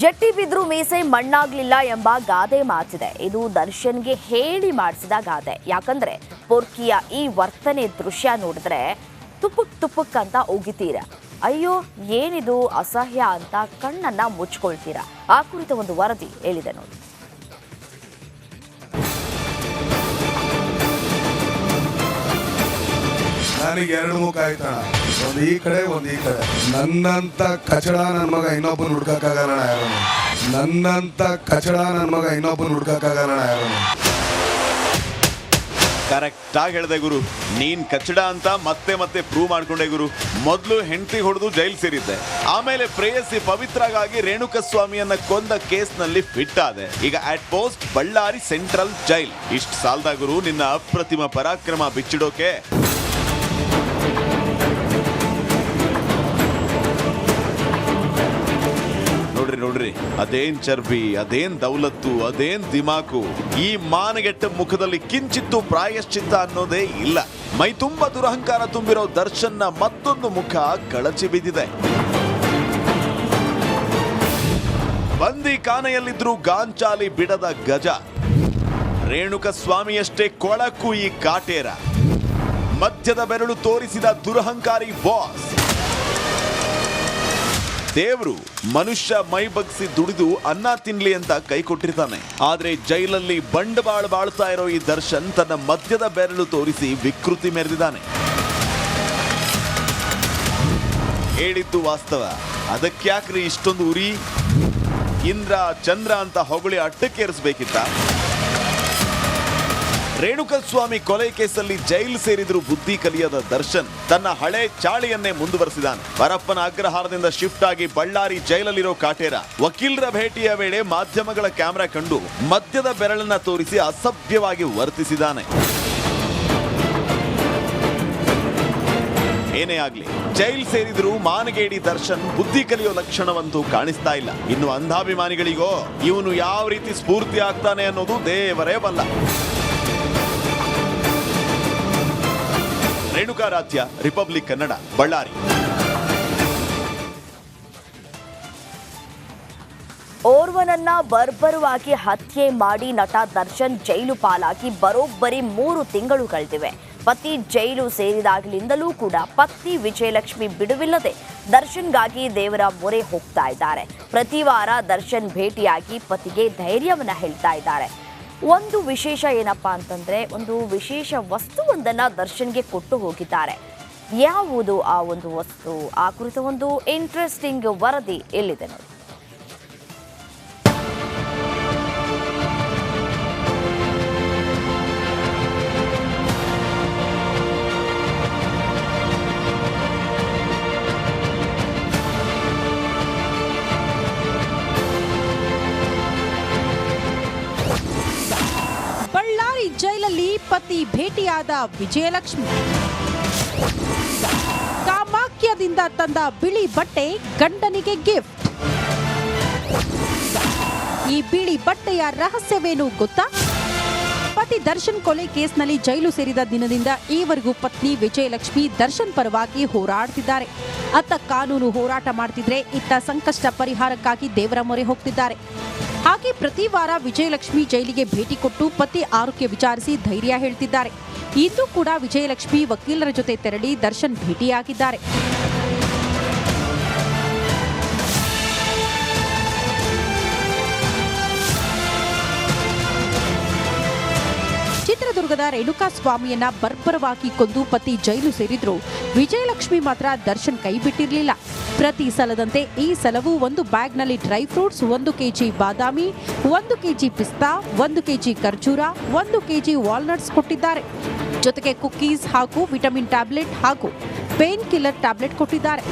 ಜಟ್ಟಿ ಬಿದ್ರು ಮೀಸೆ ಮಣ್ಣಾಗ್ಲಿಲ್ಲ ಎಂಬ ಗಾದೆ ಮಾತಿದೆ. ಇದು ದರ್ಶನ್ಗೆ ಹೇಳಿ ಮಾಡಿಸಿದ ಗಾದೆ. ಯಾಕಂದ್ರೆ ಪೊರ್ಕಿಯ ಈ ವರ್ತನೆ ದೃಶ್ಯ ನೋಡಿದ್ರೆ ತುಪುಕ್ ತುಪುಕ್ ಅಂತ ಉಗಿತೀರ. ಅಯ್ಯೋ ಏನಿದು ಅಸಹ್ಯ ಅಂತ ಕಣ್ಣನ್ನ ಮುಚ್ಕೊಳ್ತೀರಾ. ಆ ಕುರಿತ ಒಂದು ವರದಿ ಹೇಳಿದೆ ನೋಡಿ. ನನಗೆ ಎರಡು ಮುಖ ಆಯ್ತಣ, ಒಂದು ಈ ಕಡೆ ಒಂದು ಈ ಕಡೆ. ನನ್ನಂತ ಕಚಡ ನನ್ನ ಮಗ ಇನ್ನೊಬ್ಬನ ಹುಡ್ಕಕ್ಕಾಗಲ್ಲ ಯಾರು. ನನ್ನಂತ ಕಚಡ ನನ್ನ ಮಗ ಇನ್ನೊಬ್ಬನ ಹುಡ್ಕಕ್ಕಾಗಲ್ಲ ಯಾರು. ಕರೆಕ್ಟ್ ಆಗಿ ಹೇಳಿದೆ ಗುರು. ನೀನ್ ಕಚ್ಚಡ ಅಂತ ಮತ್ತೆ ಮತ್ತೆ ಪ್ರೂವ್ ಮಾಡ್ಕೊಂಡೆ ಗುರು. ಮೊದಲು ಹೆಂಡತಿ ಹೊಡೆದು ಜೈಲ್ ಸೇರಿದ್ದೆ, ಆಮೇಲೆ ಪ್ರೇಯಸಿ ಪವಿತ್ರಗಾಗಿ ರೇಣುಕಸ್ವಾಮಿಯನ್ನ ಕೊಂದ ಕೇಸ್ನಲ್ಲಿ ಫಿಟ್ ಆದೆ. ಈಗ at post Ballari central jail. ಇಷ್ಟು ಸಾಲದ ಗುರು ನಿನ್ನ ಅಪ್ರತಿಮ ಪರಾಕ್ರಮ ಬಿಚ್ಚಿಡೋಕೆ. ನೋಡ್ರಿ ಅದೇನ್ ಚರ್ಬಿ, ಅದೇನ್ ದೌಲತ್ತು, ಅದೇನ್ ದಿಮಾಕು. ಈ ಮಾನಗೆಟ್ಟ ಮುಖದಲ್ಲಿ ಕಿಂಚಿತ್ತು ಪ್ರಾಯಶ್ಚಿತ್ತ ಅನ್ನೋದೇ ಇಲ್ಲ. ಮೈ ತುಂಬಾ ದುರಹಂಕಾರ ತುಂಬಿರೋ ದರ್ಶನ್ನ ಮತ್ತೊಂದು ಮುಖ ಕಳಚಿ ಬಿದ್ದಿದೆ. ಬಂದಿ ಕಾನೆಯಲ್ಲಿದ್ರು ಗಾಂಚಾಲಿ ಬಿಡದ ಗಜ. ರೇಣುಕಸ್ವಾಮಿಯಷ್ಟೇ ಕೊಳಕು ಈ ಕಾಟೇರ. ಮಧ್ಯದ ಬೆರಳು ತೋರಿಸಿದ ದುರಹಂಕಾರಿ ಬಾಸ್. ದೇವ್ರು ಮನುಷ್ಯ ಮೈ ಬಗ್ಸಿ ದುಡಿದು ಅನ್ನ ತಿನ್ಲಿ ಅಂತ ಕೈ ಕೊಟ್ಟಿರ್ತಾನೆ. ಆದ್ರೆ ಜೈಲಲ್ಲಿ ಬಂಡವಾಳ ಬಾಳ್ತಾ ಇರೋ ಈ ದರ್ಶನ್ ತನ್ನ ಮಧ್ಯದ ಬೆರಳು ತೋರಿಸಿ ವಿಕೃತಿ ಮೆರೆದಿದ್ದಾನೆ. ಹೇಳಿದ್ದು ವಾಸ್ತವ, ಅದಕ್ಯಾಕ್ರಿ ಇಷ್ಟೊಂದು ಉರಿ? ಇಂದ್ರ ಚಂದ್ರ ಅಂತ ಹೊಗಳಿ ಅಟ್ಟಕ್ಕೇರಿಸಬೇಕಿತ್ತ? ರೇಣುಕಸ್ವಾಮಿ ಕೊಲೆ ಕೇಸಲ್ಲಿ ಜೈಲು ಸೇರಿದ್ರು ಬುದ್ಧಿ ಕಲಿಯದ ದರ್ಶನ್ ತನ್ನ ಹಳೆ ಚಾಳಿಯನ್ನೇ ಮುಂದುವರೆಸಿದಾನೆ. ಪರಪ್ಪನ ಅಗ್ರಹಾರದಿಂದ ಶಿಫ್ಟ್ ಆಗಿ ಬಳ್ಳಾರಿ ಜೈಲಲ್ಲಿರೋ ಕಾಟೇರ ವಕೀಲರ ಭೇಟಿಯ ವೇಳೆ ಮಾಧ್ಯಮಗಳ ಕ್ಯಾಮೆರಾ ಕಂಡು ಮಧ್ಯದ ಬೆರಳನ್ನ ತೋರಿಸಿ ಅಸಭ್ಯವಾಗಿ ವರ್ತಿಸಿದಾನೆ. ಏನೇ ಆಗ್ಲಿ, ಜೈಲ್ ಸೇರಿದ್ರು ಮಾನಗೇಡಿ ದರ್ಶನ್ ಬುದ್ಧಿ ಕಲಿಯೋ ಲಕ್ಷಣವಂತೂ ಕಾಣಿಸ್ತಾ ಇಲ್ಲ. ಇನ್ನು ಅಂಧಾಭಿಮಾನಿಗಳಿಗೋ ಇವನು ಯಾವ ರೀತಿ ಸ್ಫೂರ್ತಿ ಆಗ್ತಾನೆ ಅನ್ನೋದು ದೇವರೇ ಬಲ್ಲ. ರೇಣುಕಾರಾಧ್ಯ, ರಿಪಬ್ಲಿಕ್ ಕನ್ನಡ, ಬಳ್ಳಾರಿ. ಓರ್ವನನ್ನ ಬರ್ಬರವಾಗಿ ಹತ್ಯೆ ಮಾಡಿ ನಟ ದರ್ಶನ್ ಜೈಲು ಪಾಲಾಗಿ ಬರೋಬ್ಬರಿ 3 ತಿಂಗಳು ಕಳೆದಿವೆ. ಪತಿ ಜೈಲು ಸೇರಿದಾಗಲಿಂದಲೂ ಕೂಡ ಪತ್ನಿ ವಿಜಯಲಕ್ಷ್ಮಿ ಬಿಡುವಿಲ್ಲದೆ ದರ್ಶನ್ಗಾಗಿ ದೇವರ ಮೊರೆ ಹೋಗ್ತಾ ಇದ್ದಾರೆ. ಪ್ರತಿ ವಾರ ದರ್ಶನ್ ಭೇಟಿಯಾಗಿ ಪತಿಗೆ ಧೈರ್ಯವನ್ನ ಹೇಳ್ತಾ ಇದ್ದಾರೆ. ಒಂದು ವಿಶೇಷ ಏನಪ್ಪಾ ಅಂತಂದ್ರೆ, ಒಂದು ವಿಶೇಷ ವಸ್ತುವೊಂದನ್ನ ದರ್ಶನ್ಗೆ ಕೊಟ್ಟು ಹೋಗಿದ್ದಾರೆ. ಯಾವುದು ಆ ಒಂದು ವಸ್ತು? ಆ ಕುರಿತ ಒಂದು ಇಂಟ್ರೆಸ್ಟಿಂಗ್ ವರದಿ ಎಲ್ಲಿದೆ ನೋಡಿ. ಜೈಲಲ್ಲಿ ಪತಿ ಭೇಟಿಯಾದ ವಿಜಯಲಕ್ಷ್ಮಿ. ಕಾಮಾಖ್ಯದಿಂದ ತಂದ ಬಿಳಿ ಬಟ್ಟೆ ಗಂಡನಿಗೆ ಗಿಫ್ಟ್. ಈ ಬಿಳಿ ಬಟ್ಟೆಯ ರಹಸ್ಯವೇನು ಗೊತ್ತಾ? ಪತಿ ದರ್ಶನ್ ಕೊಲೆ ಕೇಸ್ನಲ್ಲಿ ಜೈಲು ಸೇರಿದ ದಿನದಿಂದ ಈವರೆಗೂ ಪತ್ನಿ ವಿಜಯಲಕ್ಷ್ಮಿ ದರ್ಶನ್ ಪರವಾಗಿ ಹೋರಾಡ್ತಿದ್ದಾರೆ. ಅತ್ತ ಕಾನೂನು ಹೋರಾಟ ಮಾಡ್ತಿದ್ರೆ, ಇತ್ತ ಸಂಕಷ್ಟ ಪರಿಹಾರಕ್ಕಾಗಿ ದೇವರ ಮೊರೆ ಹೋಗ್ತಿದ್ದಾರೆ. ಹಾಗೆ ಪ್ರತಿ ವಾರ ವಿಜಯಲಕ್ಷ್ಮಿ ಜೈಲಿಗೆ ಭೇಟಿ ಕೊಟ್ಟು ಪತಿ ಆರೋಗ್ಯ ವಿಚಾರಿಸಿ ಧೈರ್ಯ ಹೇಳ್ತಿದ್ದಾರೆ. ಇಂದು ಕೂಡ ವಿಜಯಲಕ್ಷ್ಮಿ ವಕೀಲರ ಜೊತೆ ತೆರಳಿ ದರ್ಶನ್ ಭೇಟಿಯಾಗಿದ್ದಾರೆ. ಚಿತ್ರದುರ್ಗದ ರೇಣುಕಾಸ್ವಾಮಿಯನ್ನ ಬರ್ಬರವಾಗಿ ಕೊಂದು ಪತಿ ಜೈಲು ಸೇರಿದ್ರು ವಿಜಯಲಕ್ಷ್ಮಿ ಮಾತ್ರ ದರ್ಶನ್ ಕೈ ಬಿಟ್ಟಿರಲಿಲ್ಲ. ಪ್ರತಿ ಸಲದಂತೆ ಈ ಸಲವೂ ಒಂದು ಬ್ಯಾಗ್ನಲ್ಲಿ ಡ್ರೈ ಫ್ರೂಟ್ಸ್, 1 ಕೆಜಿ ಬಾದಾಮಿ, 1 ಕೆಜಿ ಪಿಸ್ತಾ, 1 ಕೆಜಿ ಖರ್ಜೂರ, 1 ಕೆಜಿ ವಾಲ್ನಟ್ಸ್ ಕೊಟ್ಟಿದ್ದಾರೆ. ಜೊತೆಗೆ ಕುಕ್ಕೀಸ್ ಹಾಗೂ ವಿಟಮಿನ್ ಟ್ಯಾಬ್ಲೆಟ್ ಹಾಗೂ ಪೇನ್ ಕಿಲ್ಲರ್ ಟ್ಯಾಬ್ಲೆಟ್ ಕೊಟ್ಟಿದ್ದಾರೆ.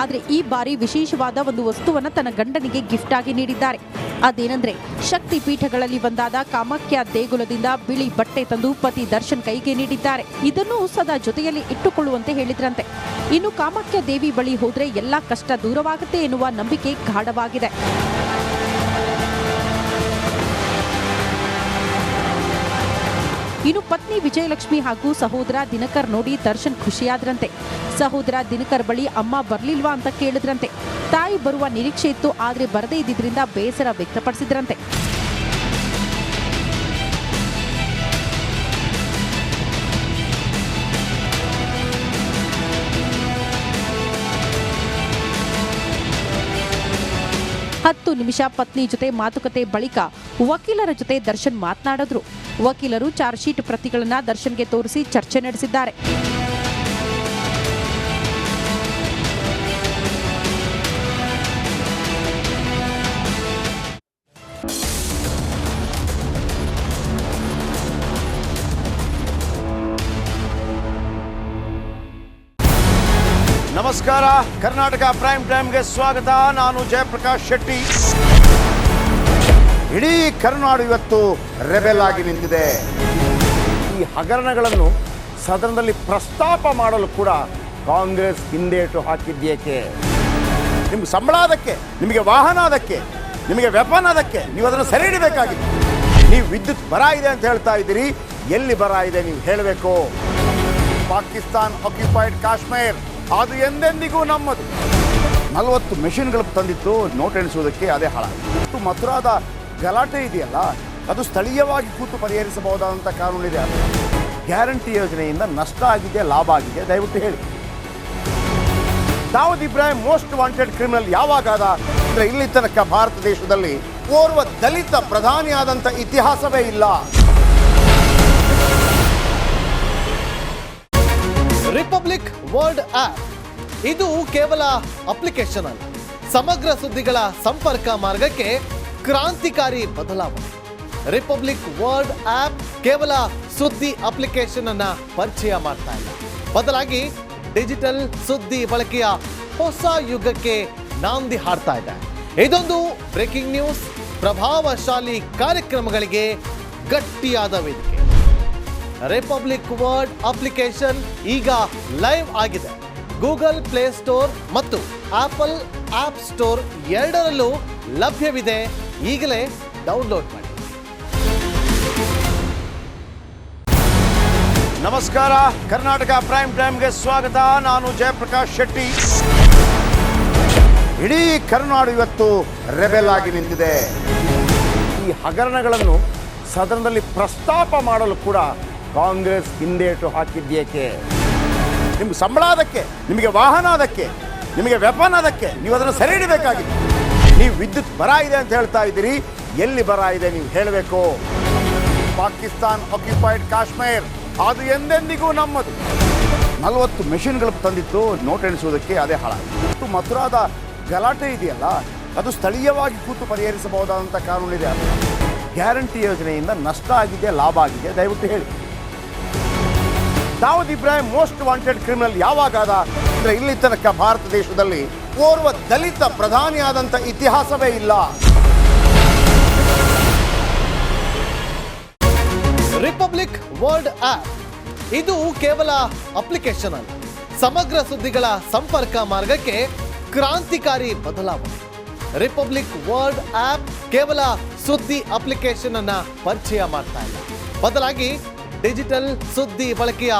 ಆದರೆ ಈ ಬಾರಿ ವಿಶೇಷವಾದ ಒಂದು ವಸ್ತುವನ್ನು ತನ್ನ ಗಂಡನಿಗೆ ಗಿಫ್ಟ್ ಆಗಿ ನೀಡಿದ್ದಾರೆ. ಅದೇನೆಂದ್ರೆ, ಶಕ್ತಿ ಪೀಠಗಳಲ್ಲಿ ಒಂದಾದ ಕಾಮಾಖ್ಯ ದೇಗುಲದಿಂದ ಬಿಳಿ ಬಟ್ಟೆ ತಂದು ಪತಿ ದರ್ಶನ್ ಕೈಗೆ ನೀಡಿದ್ದಾರೆ. ಇದನ್ನು ಸದಾ ಜೊತೆಯಲ್ಲಿ ಇಟ್ಟುಕೊಳ್ಳುವಂತೆ ಹೇಳಿದ್ರಂತೆ. ಇನ್ನು ಕಾಮಾಖ್ಯ ದೇವಿ ಬಳಿ ಹೋದ್ರೆ ಎಲ್ಲಾ ಕಷ್ಟ ದೂರವಾಗುತ್ತೆ ಎನ್ನುವ ನಂಬಿಕೆ ಗಾಢವಾಗಿದೆ. ಇನ್ನು ಪತ್ನಿ ವಿಜಯಲಕ್ಷ್ಮಿ ಹಾಗೂ ಸಹೋದರ ದಿನಕರ್ ನೋಡಿ ದರ್ಶನ್ ಖುಷಿಯಾದ್ರಂತೆ. ಸಹೋದರ ದಿನಕರ್ ಬಳಿ ಅಮ್ಮ ಬರ್ಲಿಲ್ವಾ ಅಂತ ಕೇಳಿದ್ರಂತೆ. ತಾಯಿ ಬರುವ ನಿರೀಕ್ಷೆ ಇತ್ತು, ಆದ್ರೆ ಬರದೇ ಇದ್ದಿದ್ರಿಂದ ಬೇಸರ ವ್ಯಕ್ತಪಡಿಸಿದ್ರಂತೆ. ಹತ್ತು ನಿಮಿಷ ಪತ್ನಿ ಜೊತೆ ಮಾತುಕತೆ ಬಳಿಕ ವಕೀಲರ ಜೊತೆ ದರ್ಶನ್ ಮಾತನಾಡಿದ್ರು. ವಕೀಲರು ಚಾರ್ಜ್ ಶೀಟ್ ಪ್ರತಿಗಳನ್ನ ದರ್ಶನ್ಗೆ ತೋರಿಸಿ ಚರ್ಚೆ ನಡೆಸಿದ್ದಾರೆ. ನಮಸ್ಕಾರ, ಕರ್ನಾಟಕ ಪ್ರೈಮ್ ಟೈಮ್ಗೆ ಸ್ವಾಗತ. ನಾನು ಜಯಪ್ರಕಾಶ್ ಶೆಟ್ಟಿ. ಇಡೀ ಕರುನಾಡು ಇವತ್ತು ರೆಬೆಲ್ ಆಗಿ ನಿಂತಿದೆ. ಈ ಹಗರಣಗಳನ್ನು ಸದನದಲ್ಲಿ ಪ್ರಸ್ತಾಪ ಮಾಡಲು ಕೂಡ ಕಾಂಗ್ರೆಸ್ ಹಿಂದೇಟು ಹಾಕಿದ್ದೇಕೆ? ನಿಮ್ಗೆ ಸಂಬಳ ಅದಕ್ಕೆ, ನಿಮಗೆ ವಾಹನ ಅದಕ್ಕೆ, ನಿಮಗೆ ವೆಪನ್ ಅದಕ್ಕೆ, ನೀವು ಅದನ್ನು ಸೆರೆ ಹಿಡಿಬೇಕಾಗಿತ್ತು. ನೀವು ವಿದ್ಯುತ್ ಬರ ಇದೆ ಅಂತ ಹೇಳ್ತಾ ಇದ್ದೀರಿ, ಎಲ್ಲಿ ಬರ ಇದೆ ನೀವು ಹೇಳಬೇಕು. ಪಾಕಿಸ್ತಾನ್ ಆಕ್ಯುಪೈಡ್ ಕಾಶ್ಮೀರ್ ಅದು ಎಂದೆಂದಿಗೂ ನಮ್ಮದು. 40 ಮೆಷಿನ್ಗಳು ತಂದಿತ್ತು ನೋಟ್ ಎಣಿಸುವುದಕ್ಕೆ, ಅದೇ ಹಾಳಾಗಿತ್ತು. ಮಥುರಾದ ಗಲಾಟೆ ಇದೆಯಲ್ಲ, ಅದು ಸ್ಥಳೀಯವಾಗಿ ಕೂತು ಪರಿಹರಿಸಬಹುದಾದಂಥ ಕಾನೂನಿದೆ. ಗ್ಯಾರಂಟಿ ಯೋಜನೆಯಿಂದ ನಷ್ಟ ಆಗಿದೆ, ಲಾಭ ಆಗಿದೆ, ದಯವಿಟ್ಟು ಹೇಳಿ. Dawood Ibrahim most wanted criminal ಯಾವಾಗಾದ ಅಂದರೆ ಇಲ್ಲಿ ತನಕ ಭಾರತ ದೇಶದಲ್ಲಿ ಓರ್ವ ದಲಿತ ಪ್ರಧಾನಿಯಾದಂಥ ಇತಿಹಾಸವೇ ಇಲ್ಲ. ರಿಪಬ್ಲಿಕ್ ವರ್ಲ್ಡ್ ಆಪ್ ಇದು ಕೇವಲ ಅಪ್ಲಿಕೇಶನ್ ಅಲ್ಲ, ಸಮಗ್ರ ಸುದ್ದಿಗಳ ಸಂಪರ್ಕ ಮಾರ್ಗಕ್ಕೆ ಕ್ರಾಂತಿಕಾರಿ ಬದಲಾವಣೆ. ರಿಪಬ್ಲಿಕ್ ವರ್ಲ್ಡ್ ಆಪ್ ಕೇವಲ ಸುದ್ದಿ ಅಪ್ಲಿಕೇಶನ್ ಅನ್ನ ಪರಿಚಯ ಮಾಡ್ತಾ ಇಲ್ಲ, ಬದಲಾಗಿ ಡಿಜಿಟಲ್ ಸುದ್ದಿ ಬಳಕೆಯ ಹೊಸ ಯುಗಕ್ಕೆ ನಾಂದಿ ಹಾಡ್ತಾ ಇದೆ. ಇದೊಂದು ಬ್ರೇಕಿಂಗ್ ನ್ಯೂಸ್, ಪ್ರಭಾವಶಾಲಿ ಕಾರ್ಯಕ್ರಮಗಳಿಗೆ ಗಟ್ಟಿಯಾದ ವೇದಿಕೆ. ರಿಪಬ್ಲಿಕ್ ವರ್ಲ್ಡ್ ಅಪ್ಲಿಕೇಶನ್ ಈಗ ಲೈವ್ ಆಗಿದೆ. ಗೂಗಲ್ ಪ್ಲೇ ಸ್ಟೋರ್ ಮತ್ತು ಆಪಲ್ ಆಪ್ ಸ್ಟೋರ್ ಎರಡರಲ್ಲೂ ಲಭ್ಯವಿದೆ. ಈಗಲೇ ಡೌನ್ಲೋಡ್ ಮಾಡಿ. ನಮಸ್ಕಾರ, ಕರ್ನಾಟಕ ಪ್ರೈಮ್ ಟೈಮ್ಗೆ ಸ್ವಾಗತ. ನಾನು ಜಯಪ್ರಕಾಶ್ ಶೆಟ್ಟಿ. ಇಡೀ ಕರುನಾಡು ಇವತ್ತು ರೆಬೆಲ್ ಆಗಿ ನಿಂತಿದೆ. ಈ ಹಗರಣಗಳನ್ನು ಸದನದಲ್ಲಿ ಪ್ರಸ್ತಾಪ ಮಾಡಲು ಕೂಡ ಕಾಂಗ್ರೆಸ್ ಹಿಂದೇಟು ಹಾಕಿದ್ದೇಕೆ? ನಿಮ್ಗೆ ಸಂಬಳ ಅದಕ್ಕೆ, ನಿಮಗೆ ವಾಹನ ಅದಕ್ಕೆ, ನಿಮಗೆ ವೆಪನ್ ಅದಕ್ಕೆ, ನೀವು ಅದನ್ನು ಸೆರೆ ಹಿಡಿಬೇಕಾಗಿತ್ತು. ನೀವು ವಿದ್ಯುತ್ ಬರ ಇದೆ ಅಂತ ಹೇಳ್ತಾ ಇದ್ದೀರಿ, ಎಲ್ಲಿ ಬರ ಇದೆ ನೀವು ಹೇಳಬೇಕು. ಪಾಕಿಸ್ತಾನ್ ಆಕ್ಯುಪೈಡ್ ಕಾಶ್ಮೀರ್ ಅದು ಎಂದೆಂದಿಗೂ ನಮ್ಮದು. 40 ಮೆಷಿನ್ಗಳು ತಂದಿತ್ತು ನೋಟ್ ಎಣಿಸುವುದಕ್ಕೆ, ಅದೇ ಹಾಳಾಗಿತ್ತು. ಮಥುರಾದ ಗಲಾಟೆ ಇದೆಯಲ್ಲ, ಅದು ಸ್ಥಳೀಯವಾಗಿ ಕೂತು ಪರಿಹರಿಸಬಹುದಾದಂಥ ಕಾನೂನಿದೆ. ಗ್ಯಾರಂಟಿ ಯೋಜನೆಯಿಂದ ನಷ್ಟ ಆಗಿದೆ, ಲಾಭ ಆಗಿದೆ, ದಯವಿಟ್ಟು ಹೇಳಿ. Dawood Ibrahim most wanted criminal ಯಾವಾಗಾದ ಅಂದರೆ ಇಲ್ಲಿ ತನಕ ಭಾರತ ದೇಶದಲ್ಲಿ ಓರ್ವ ದಲಿತ ಪ್ರಧಾನಿಯಾದಂಥ ಇತಿಹಾಸವೇ ಇಲ್ಲ. ರಿಪಬ್ಲಿಕ್ ವರ್ಲ್ಡ್ ಆಪ್ ಇದು ಕೇವಲ ಅಪ್ಲಿಕೇಶನ್ ಅಲ್ಲ, ಸಮಗ್ರ ಸುದ್ದಿಗಳ ಸಂಪರ್ಕ ಮಾರ್ಗಕ್ಕೆ ಕ್ರಾಂತಿಕಾರಿ ಬದಲಾವಣೆ. ರಿಪಬ್ಲಿಕ್ ವರ್ಲ್ಡ್ ಆಪ್ ಕೇವಲ ಸುದ್ದಿ ಅಪ್ಲಿಕೇಶನ್ ಅನ್ನ ಪರಿಚಯ ಮಾಡ್ತಾ ಇಲ್ಲ, ಬದಲಾಗಿ ಡಿಜಿಟಲ್ ಸುದ್ದಿ ಬಳಕೆಯ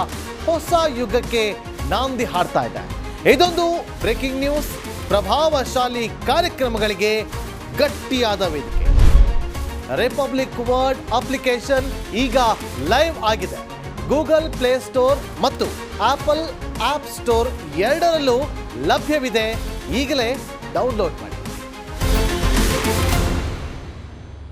ಹೊಸ ಯುಗಕ್ಕೆ ನಾಂದಿ ಹಾಡ್ತಾ ಇದೆ. ಇದೊಂದು ಬ್ರೇಕಿಂಗ್ ನ್ಯೂಸ್, ಪ್ರಭಾವಶಾಲಿ ಕಾರ್ಯಕ್ರಮಗಳಿಗೆ ಗಟ್ಟಿಯಾದ ವೇದಿಕೆ. ರಿಪಬ್ಲಿಕ್ ವರ್ಲ್ಡ್ ಅಪ್ಲಿಕೇಶನ್ ಈಗ ಲೈವ್ ಆಗಿದೆ. ಗೂಗಲ್ ಪ್ಲೇ ಸ್ಟೋರ್ ಮತ್ತು ಆಪಲ್ ಆಪ್ ಸ್ಟೋರ್ ಎರಡರಲ್ಲೂ ಲಭ್ಯವಿದೆ. ಈಗಲೇ ಡೌನ್ಲೋಡ್ ಮಾಡಿ.